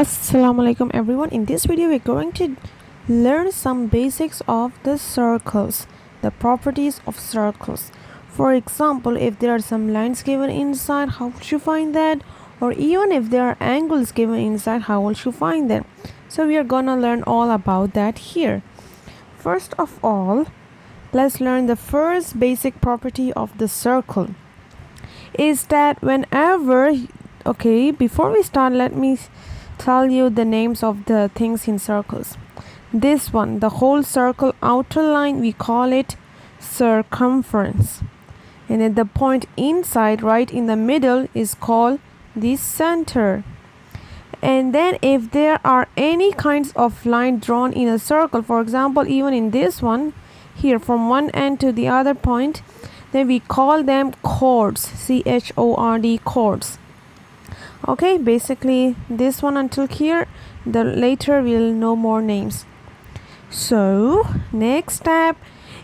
Assalamualaikum everyone. In this video we're going to learn some basics of the circles, the properties of circles. For example, if there are some lines given inside, how would you find that? Or even if there are angles given inside, how would you find them? So we are gonna learn all about that here. First of all, let's learn the first basic property of the circle is that before we start, let me tell you the names of the things in circles. This one, the whole circle outer line, we call it circumference, and then the point inside right in the middle is called the center. And then if there are any kinds of line drawn in a circle, for example even in this one here from one end to the other point, then we call them chords, chord, chords. Okay, basically this one until here, later we'll know more names. So next step,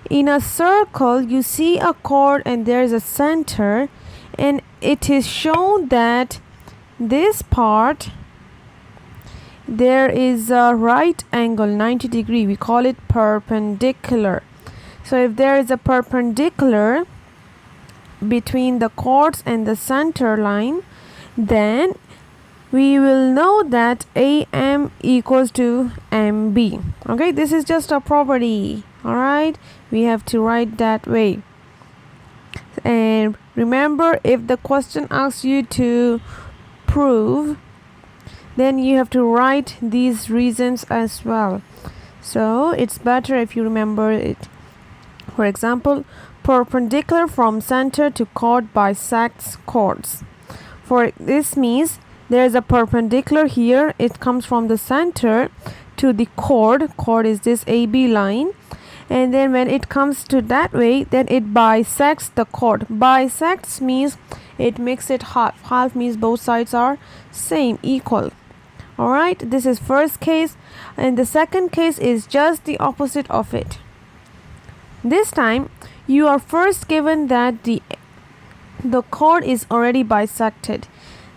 in a circle you see a chord and there is a center, and it is shown that this part there is a right angle 90 degree, we call it perpendicular. So if there is a perpendicular between the chords and the center line, then we will know that AM equals to MB. Okay, this is just a property. All right, we have to write that way. And remember, if the question asks you to prove, then you have to write these reasons as well. So it's better if you remember it. For example, perpendicular from center to chord bisects chords. For this means there is a perpendicular here, it comes from the center to the chord is this AB line, and then when it comes to that way, then it bisects the chord. Bisects means it makes it half means both sides are same, equal. Alright, this is first case, and the second case is just the opposite of it. This time you are first given that the chord is already bisected.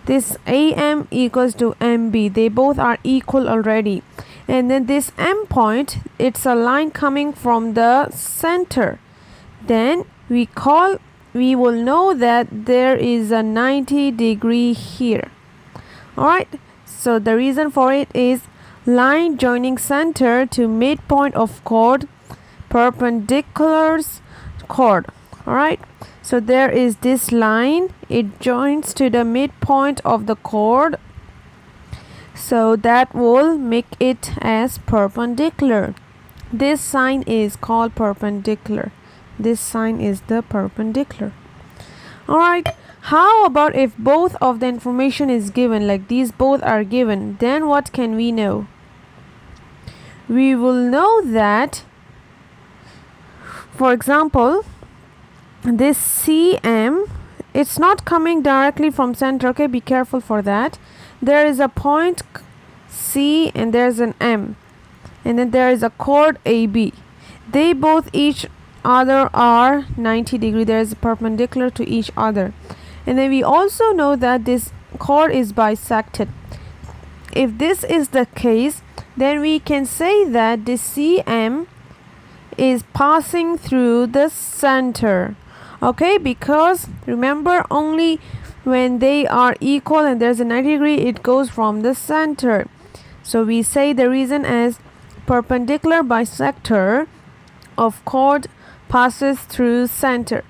This AM equals to MB, they both are equal already. And then this M point, it's a line coming from the center. Then we will know that there is a 90 degree here. Alright, so the reason for it is line joining center to midpoint of chord, perpendiculars chord. Alright, so there is this line, it joins to the midpoint of the chord, so that will make it as perpendicular. This sign is called perpendicular. This sign is the perpendicular. Alright, how about if both of the information is given, like these both are given, then what can we know? We will know that, for example, this CM, it's not coming directly from center. Okay, be careful for that. There is a point C and there's an M, and then there is a chord AB. They both each other are 90 degree. There is a perpendicular to each other. And then we also know that this chord is bisected. If this is the case, then we can say that this CM is passing through the center. Okay, because remember, only when they are equal and there's a 90 degree, it goes from the center. So we say the reason as perpendicular bisector of chord passes through center.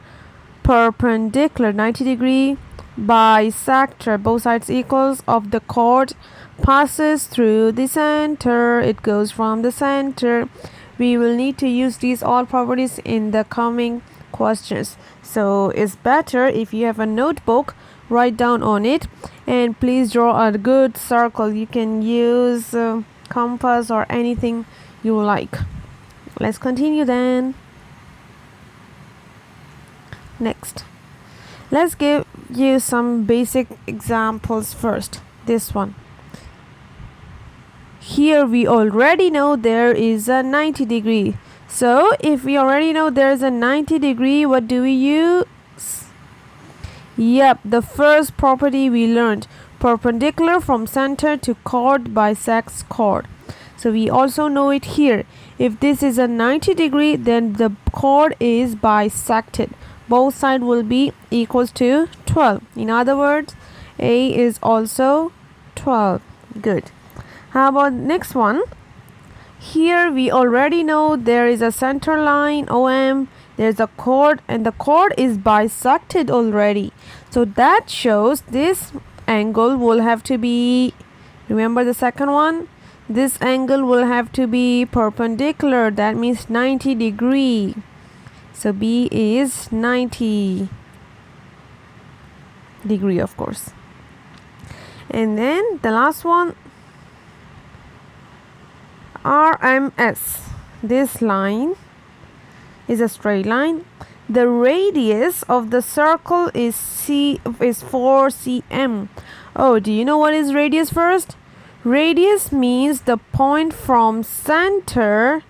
Perpendicular 90 degree bisector, both sides equals, of the chord passes through the center. It goes from the center. We will need to use these all properties in the coming questions. So it's better if you have a notebook, write down on it, and please draw a good circle. You can use compass or anything you like. Let's continue then. Next, let's give you some basic examples first. This one here, we already know there is a 90 degree. So if we already know there is a 90 degree, what do we use? Yep, the first property we learned, perpendicular from center to chord bisects chord. So we also know it here. If this is a 90 degree, then the chord is bisected. Both sides will be equals to 12. In other words, A is also 12. Good. How about next one? Here we already know there is a center line OM, there's a chord, and the chord is bisected already. So that shows this angle will have to be, remember the second one? This angle will have to be perpendicular. That means 90 degree. So B is 90 degree, of course. And then the last one, RMS. This line is a straight line. The radius of the circle is 4 cm. Oh, do you know what is radius first? Radius means the point from center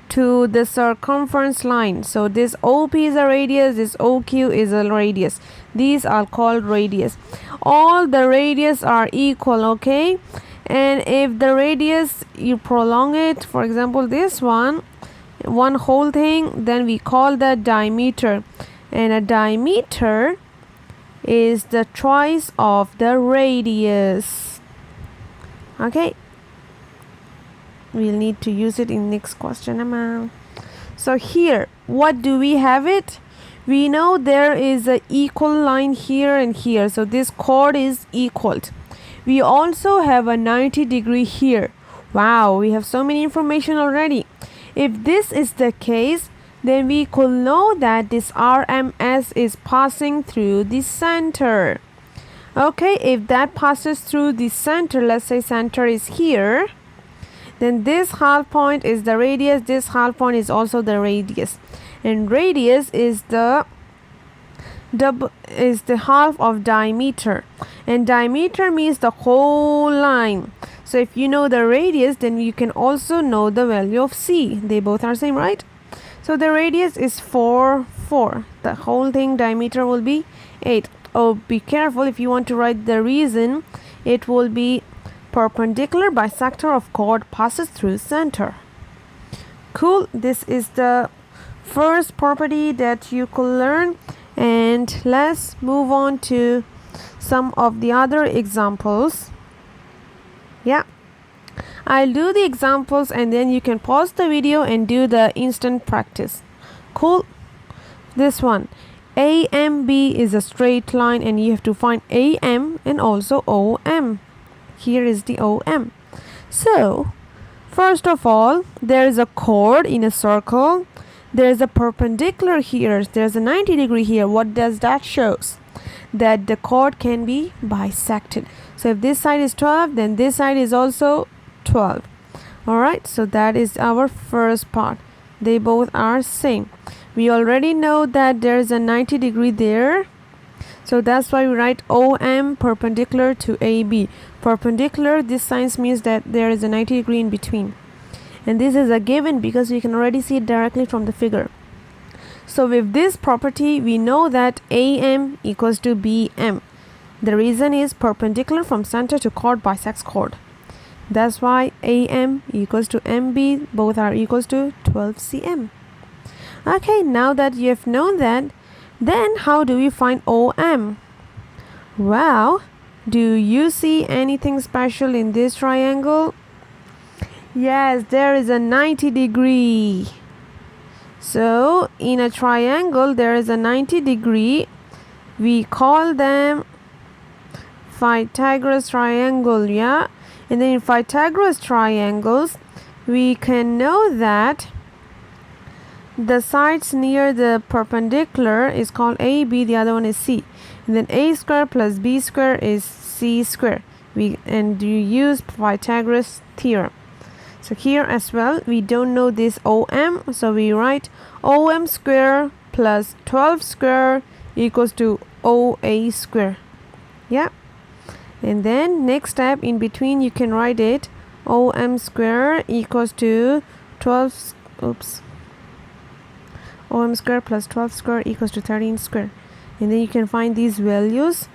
to the circumference line. So this OP is a radius, this OQ is a radius. These are called radius. All the radius are equal, okay? And if the radius, you prolong it, for example this one whole thing, then we call that diameter. And a diameter is the twice of the radius. Okay, we'll need to use it in next question, Amal. So here, what do we have it? We know there is a equal line here and here. So this chord is equal. We also have a 90 degree here. Wow, we have so many information already. If this is the case, then we could know that this RMS is passing through the center. Okay, if that passes through the center, let's say center is here, then this half point is the radius, this half point is also the radius, and radius is the half of diameter, and diameter means the whole line. So if you know the radius, then you can also know the value of C. They both are same, right? So the radius is 4. The whole thing diameter will be 8. Oh, be careful if you want to write the reason. It will be perpendicular bisector of chord passes through center. Cool. This is the first property that you could learn, and let's move on to some of the other examples. Yeah, I'll do the examples and then you can pause the video and do the instant practice. Cool. This one, AMB is a straight line, and you have to find AM and also OM. Here is the OM. So first of all, there is a chord in a circle. There is a perpendicular here. There's a 90 degree here. What does that shows? That the chord can be bisected. So if this side is 12, then this side is also 12. Alright, so that is our first part. They both are same. We already know that there is a 90 degree there. So that's why we write OM perpendicular to AB. Perpendicular, this sign means that there is a 90 degree in between. And this is a given because you can already see it directly from the figure. So with this property, we know that AM equals to BM. The reason is perpendicular from center to chord bisects chord. That's why AM equals to MB, both are equals to 12 cm. Okay, now that you have known that, then how do we find OM? Well, do you see anything special in this triangle? Yes, there is a 90 degree. So in a triangle there is a 90 degree. We call them Pythagoras triangle, yeah? And then in Pythagoras triangles, we can know that the sides near the perpendicular is called AB, the other one is C. And then A square plus B square is C square. And you use Pythagoras Theorem. So here as well, we don't know this OM, so we write OM square plus 12 square equals to OA square. Yeah. And then next step in between, you can write it OM square equals to 12, OM square plus 12 square equals to 13 square. And then you can find these values.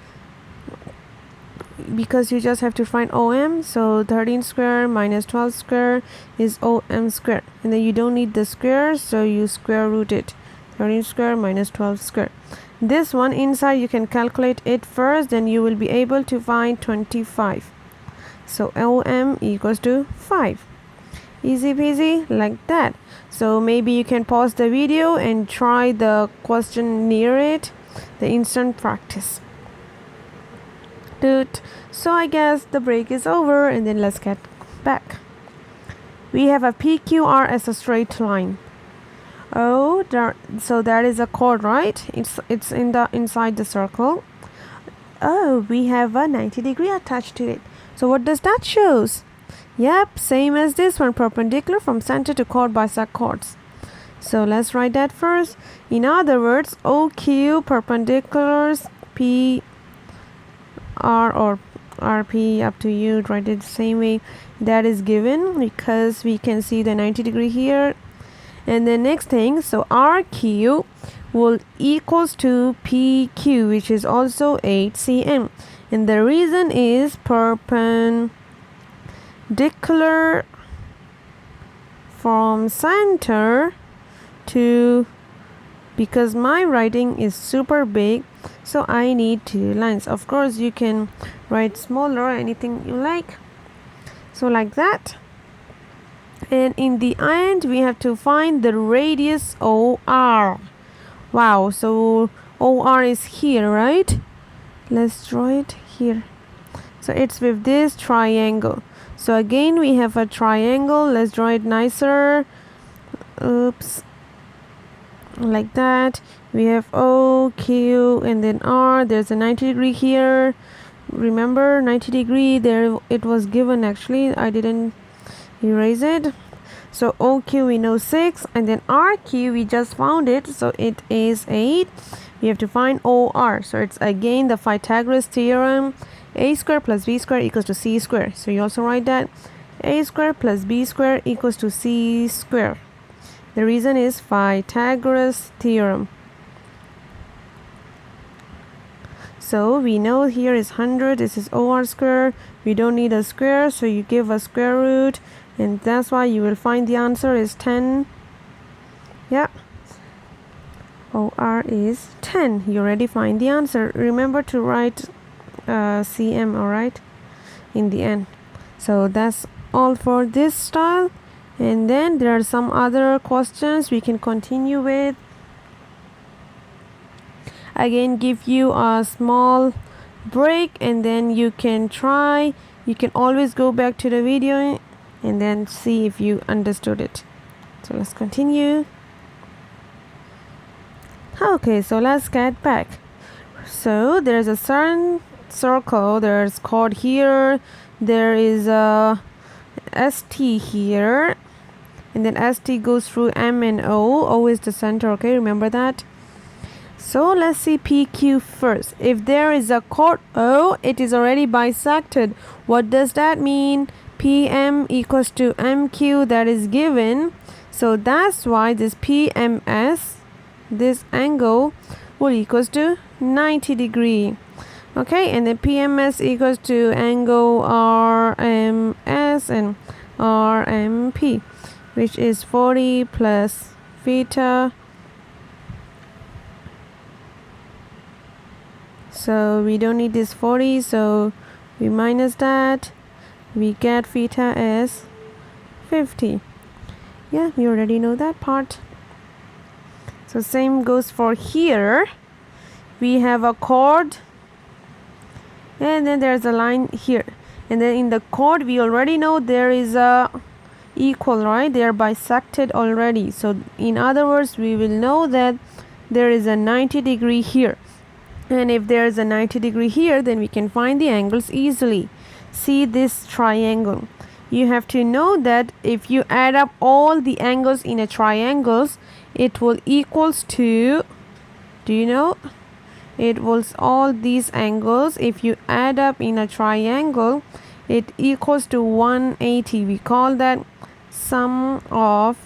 because you just have to find OM. So 13 square minus 12 square is OM square, and then you don't need the square, so you square root it. 13 square minus 12 square. This one inside you can calculate it first, then you will be able to find 25. So OM equals to 5. Easy peasy like that. So maybe you can pause the video and try the question near it, the instant practice. So I guess the break is over, and then let's get back. We have a PQR as a straight line. Oh, so that is a chord, right? It's in the inside the circle. Oh, we have a 90 degree attached to it. So what does that shows? Yep, same as this one, perpendicular from center to chord bisect chords. So let's write that first. In other words, OQ perpendiculars P R or RP, up to you, write it the same way. That is given because we can see the 90 degree here. And the next thing, so RQ will equals to PQ, which is also 8 cm. And the reason is perpendicular from center to, because my writing is super big, so I need 2 lines. Of course you can write smaller, anything you like, so like that. And in the end we have to find the radius OR. Wow, so OR is here, right? Let's draw it here. So it's with this triangle. So again we have a triangle. Let's draw it nicer. Oops, like that. We have O, Q, and then R. There's a 90 degree here. Remember 90 degree there, it was given, actually I didn't erase it. So OQ we know 6, and then RQ we just found it, so it is 8. We have to find OR. So it's again the Pythagoras Theorem. A square plus B square equals to C square. So you also write that A square plus B square equals to C square. The reason is Pythagoras Theorem. So we know here is 100, this is OR square. We don't need a square, so you give a square root, and that's why you will find the answer is 10. Yeah, OR is 10. You already find the answer. Remember to write cm, alright, in the end. So that's all for this style, and then there are some other questions we can continue with. Again, give you a small break, and then you can try. You can always go back to the video and then see if you understood it. So let's continue. Okay, so let's get back. So there's a certain circle, there's chord here, there is a ST here, and then ST goes through M and O is the center, okay, remember that. So let's see PQ first. If there is a chord O, it is already bisected. What does that mean? PM equals to MQ, that is given. So that's why this PMS, this angle, will equals to 90 degree. Okay, and then PMS equals to angle RMS and RMP, which is 40 plus theta. So we don't need this 40, so we minus that. We get theta as 50. Yeah, you already know that part. So same goes for here. We have a chord, and then there's a line here, and then in the chord we already know there is a equal, right? They are bisected already. So in other words, we will know that there is a 90 degree here, and if there is a 90 degree here, then we can find the angles easily. See this triangle. You have to know that if you add up all the angles in a triangle, it will equals to, do you know, it was all these angles, if you add up in a triangle, it equals to 180. We call that sum of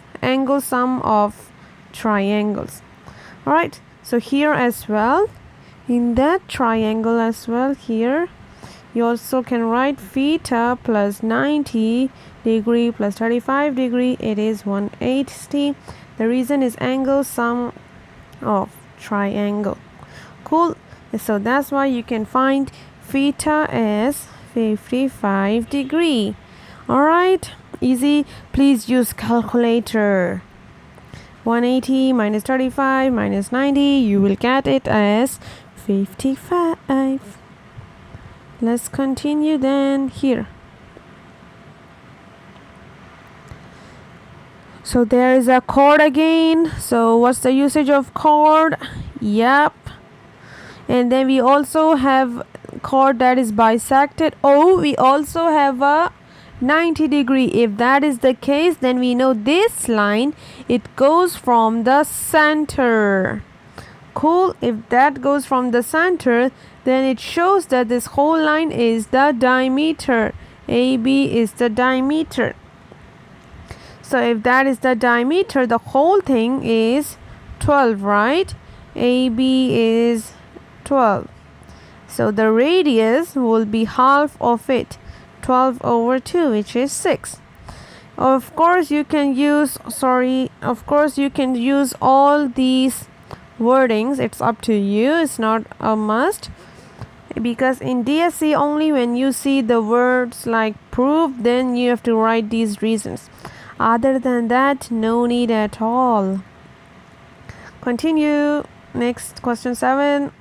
triangles. All right, so here as well, in that triangle as well, here You also can write theta plus 90 degree plus 35 degree. It is 180. The reason is angle sum of triangle. Cool. So that's why you can find theta as 55 degree. Alright, easy. Please use calculator. 180 minus 35 minus 90, you will get it as 55. Let's continue then here. So there is a chord again. So what's the usage of chord? Yep. And then we also have chord that is bisected. Oh, we also have a 90 degree. If that is the case, then we know this line, it goes from the center. Cool. If that goes from the center, then it shows that this whole line is the diameter. AB is the diameter. So if that is the diameter, the whole thing is 12, right? AB is 12. So the radius will be half of it, 12 over 2, which is 6. Of course you can use all these wordings. It's up to you. It's not a must, because in DSC only when you see the words like proof, then you have to write these reasons. Other than that, no need at all. Continue. Next, question 7.